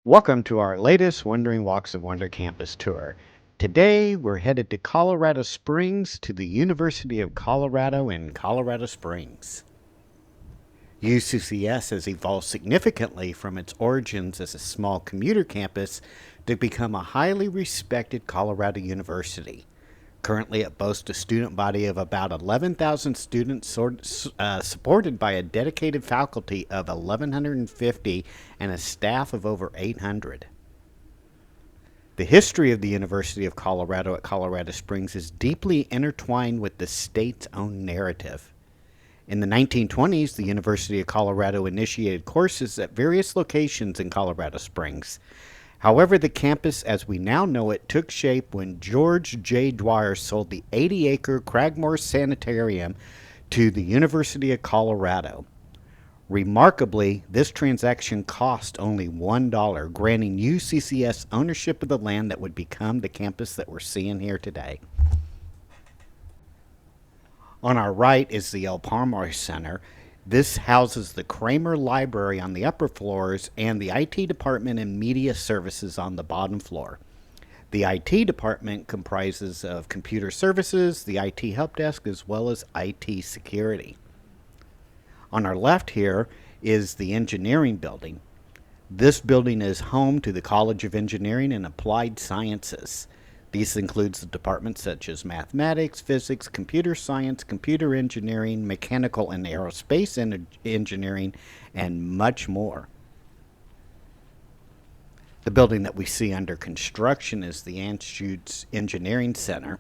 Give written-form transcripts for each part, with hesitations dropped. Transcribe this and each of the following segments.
Welcome to our latest Wandering Walks of Wonder campus tour. Today we're headed to Colorado Springs to the University of Colorado in Colorado Springs. UCCS has evolved significantly from its origins as a small commuter campus to become a highly respected Colorado university. Currently, it boasts a student body of about 11,000 students supported by a dedicated faculty of 1,150 and a staff of over 800. The history of the University of Colorado at Colorado Springs is deeply intertwined with the state's own narrative. In the 1920s, the University of Colorado initiated courses at various locations in Colorado Springs. However, the campus as we now know it took shape when George J. Dwyer sold the 80-acre Cragmore Sanitarium to the University of Colorado. Remarkably, this transaction cost only $1, granting UCCS ownership of the land that would become the campus that we're seeing here today. On our right is the Pomar Center. This houses the Kramer Library on the upper floors and the IT department and media services on the bottom floor. The IT department comprises of computer services, the IT help desk, as well as IT security. On our left here is the engineering building. This building is home to the College of Engineering and Applied Sciences. These includes the departments such as mathematics, physics, computer science, computer engineering, mechanical and aerospace engineering, and much more. The building that we see under construction is the Anschutz Engineering Center.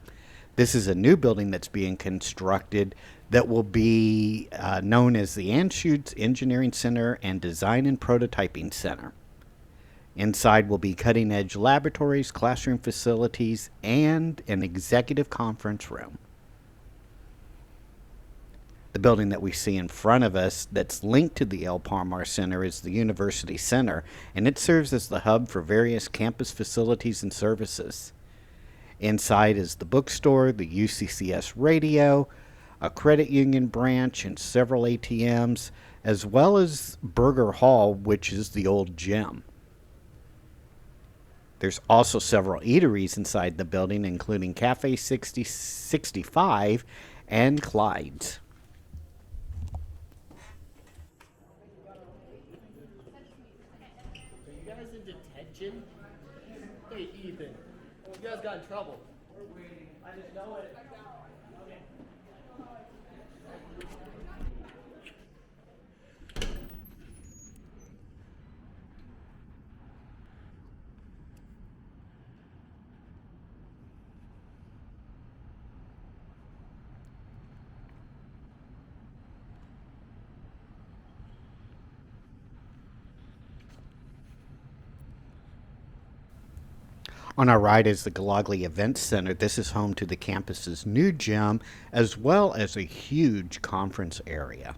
This is a new building that's being constructed that will be known as the Anschutz Engineering Center and Design and Prototyping Center. Inside will be cutting-edge laboratories, classroom facilities, and an executive conference room. The building that we see in front of us that's linked to the Pomar Center is the University Center, and it serves as the hub for various campus facilities and services. Inside is the bookstore, the UCCS radio, a credit union branch, and several ATMs, as well as Burger Hall, which is the old gym. There's also several eateries inside the building, including Cafe 65 and Clyde's. Are you guys in detention? Hey, Ethan, you guys got in trouble. We're waiting. I didn't know it. Okay. On our right is the Gallogly Event Center. This is home to the campus's new gym, as well as a huge conference area.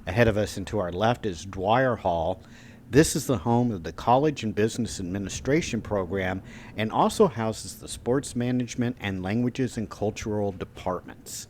Ahead of us and to our left is Dwyer Hall. This is the home of the College and Business Administration program and also houses the Sports Management and Languages and Cultural departments.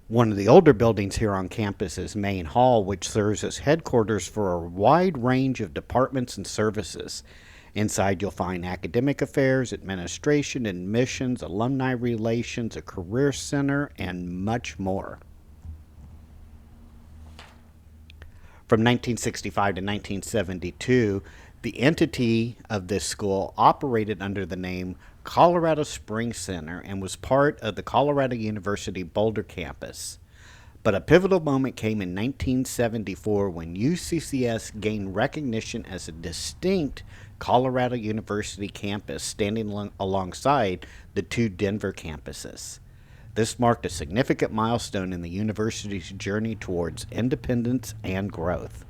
One of the older buildings here on campus is Main Hall, which serves as headquarters for a wide range of departments and services. Inside, you'll find academic affairs, administration, admissions, alumni relations, a career center, and much more. From 1965 to 1972, The entity of this school operated under the name Colorado Springs Center and was part of the Colorado University Boulder campus. But a pivotal moment came in 1974 when UCCS gained recognition as a distinct Colorado University campus standing alongside the two Denver campuses. This marked a significant milestone in the university's journey towards independence and growth.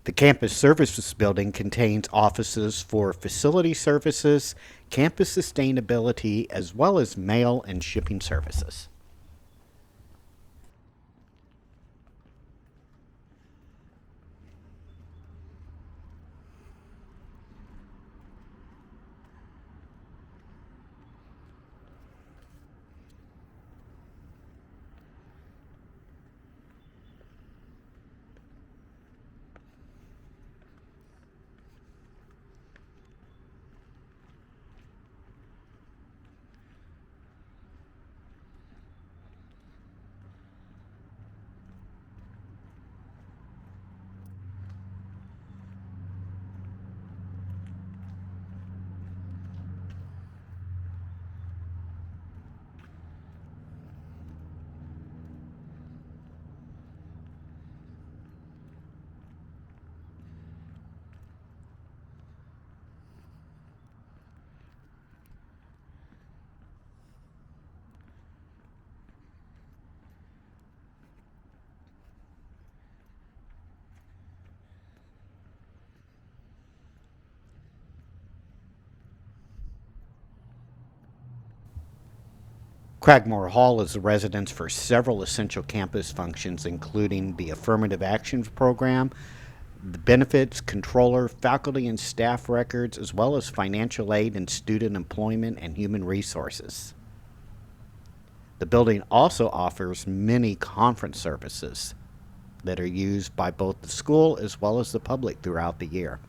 The campus services building contains offices for facility services, campus sustainability, as well as mail and shipping services. Cragmore Hall is the residence for several essential campus functions, including the Affirmative Action Program, the benefits controller, faculty and staff records, as well as financial aid and student employment and human resources. The building also offers many conference services that are used by both the school as well as the public throughout the year.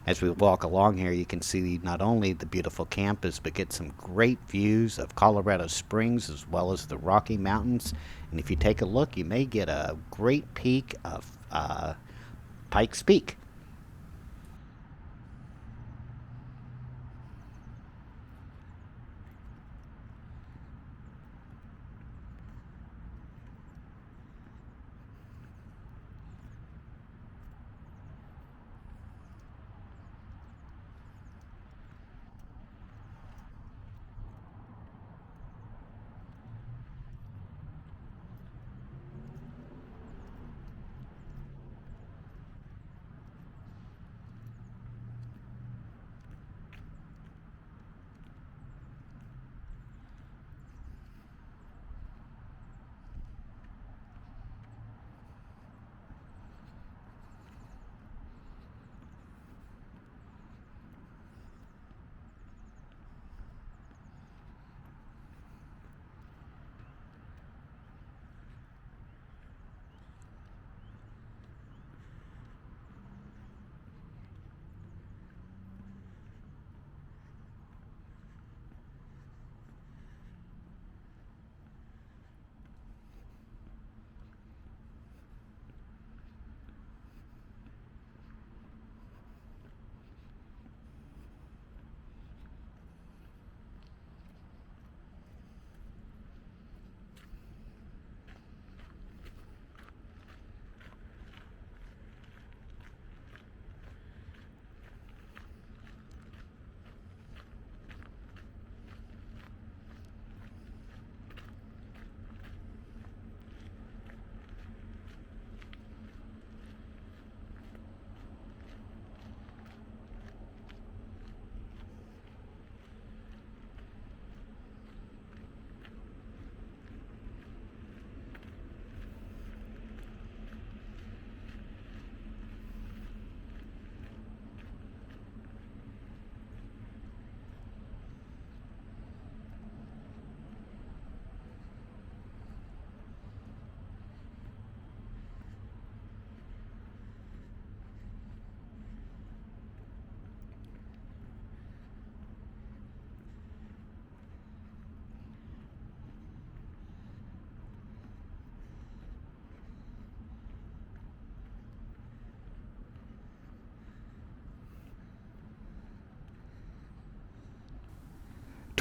As we walk along here, you can see not only the beautiful campus, but get some great views of Colorado Springs as well as the Rocky Mountains. And if you take a look, you may get a great peek of Pikes Peak.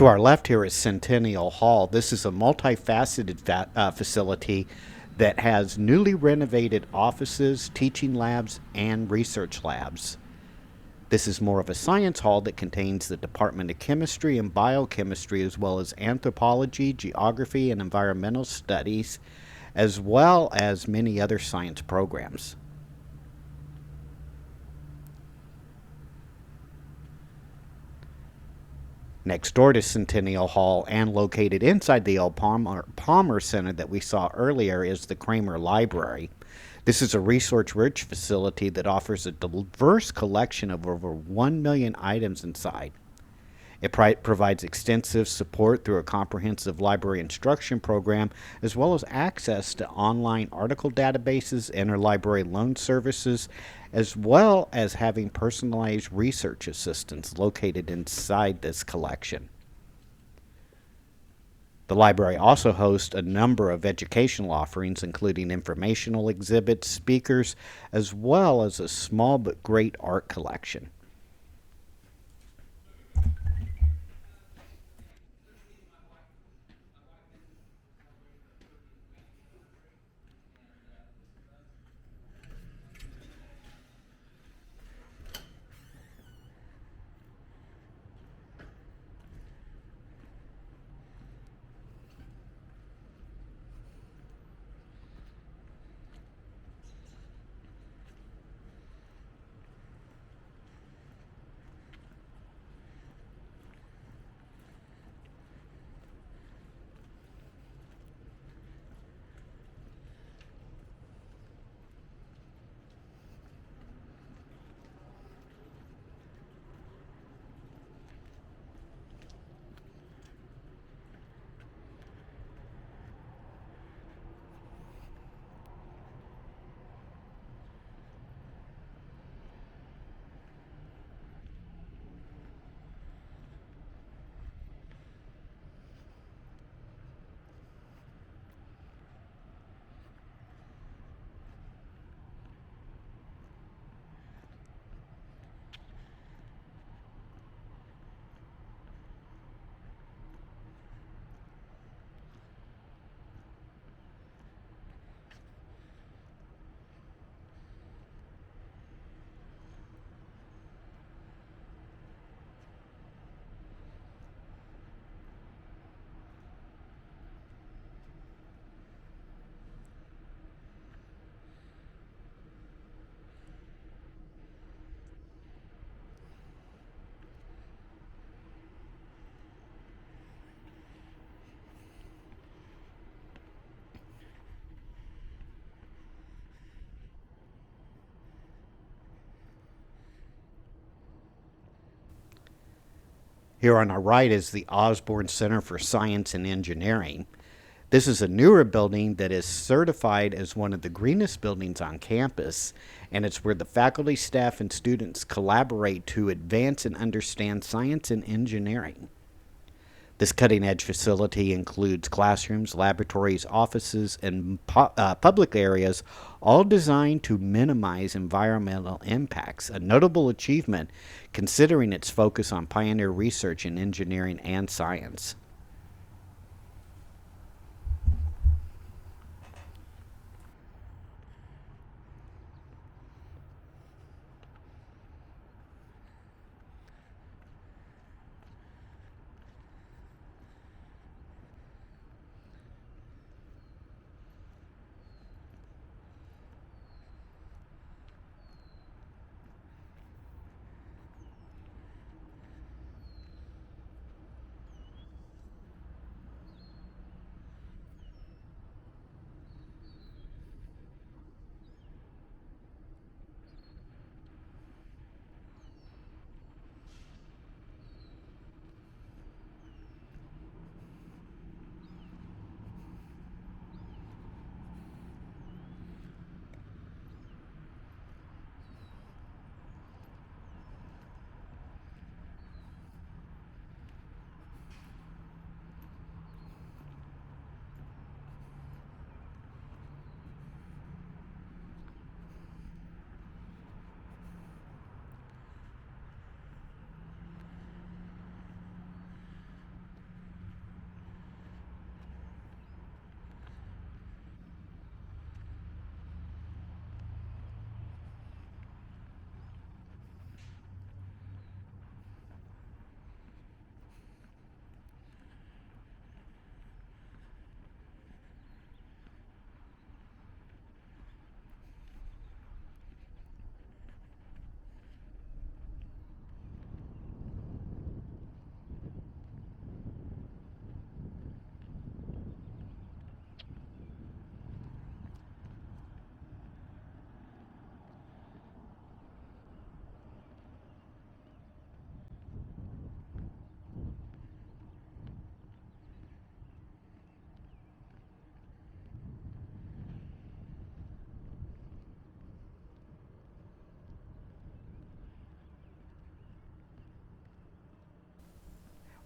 To our left here is Centennial Hall. This is a multifaceted facility that has newly renovated offices, teaching labs, and research labs. This is more of a science hall that contains the Department of Chemistry and Biochemistry, as well as anthropology, geography, and environmental studies, as well as many other science programs. Next door to Centennial Hall and located inside the old Pomar Center that we saw earlier is the Kramer Library. This is a research-rich facility that offers a diverse collection of over 1 million items inside. It provides extensive support through a comprehensive library instruction program, as well as access to online article databases, interlibrary loan services, as well as having personalized research assistants located inside this collection. The library also hosts a number of educational offerings, including informational exhibits, speakers, as well as a small but great art collection. Here on our right is the Osborne Center for Science and Engineering. This is a newer building that is certified as one of the greenest buildings on campus, and it's where the faculty, staff, and students collaborate to advance and understand science and engineering. This cutting-edge facility includes classrooms, laboratories, offices, and public areas, all designed to minimize environmental impacts, a notable achievement considering its focus on pioneer research in engineering and science.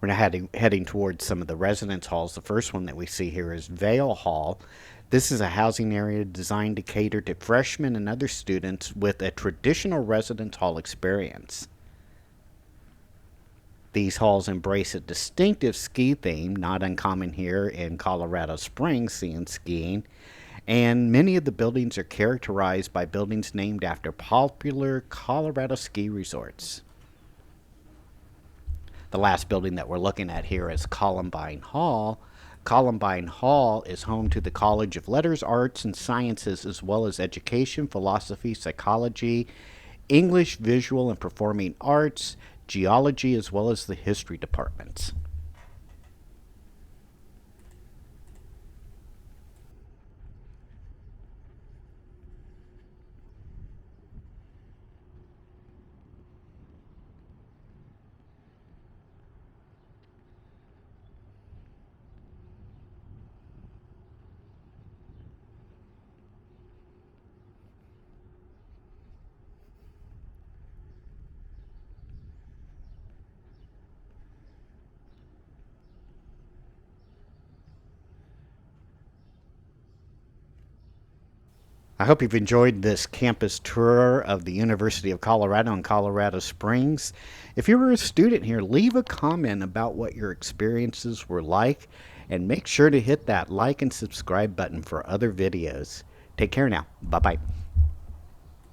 We're now heading towards some of the residence halls. The first one that we see here is Vail Hall. This is a housing area designed to cater to freshmen and other students with a traditional residence hall experience. These halls embrace a distinctive ski theme, not uncommon here in Colorado Springs, seeing skiing, and many of the buildings are characterized by buildings named after popular Colorado ski resorts. The last building that we're looking at here is Columbine Hall. Columbine Hall is home to the College of Letters, Arts, and Sciences, as well as Education, Philosophy, Psychology, English, Visual, and Performing Arts, Geology, as well as the History departments. I hope you've enjoyed this campus tour of the University of Colorado in Colorado Springs. If you were a student here, leave a comment about what your experiences were like, and make sure to hit that like and subscribe button for other videos. Take care now. Bye-bye.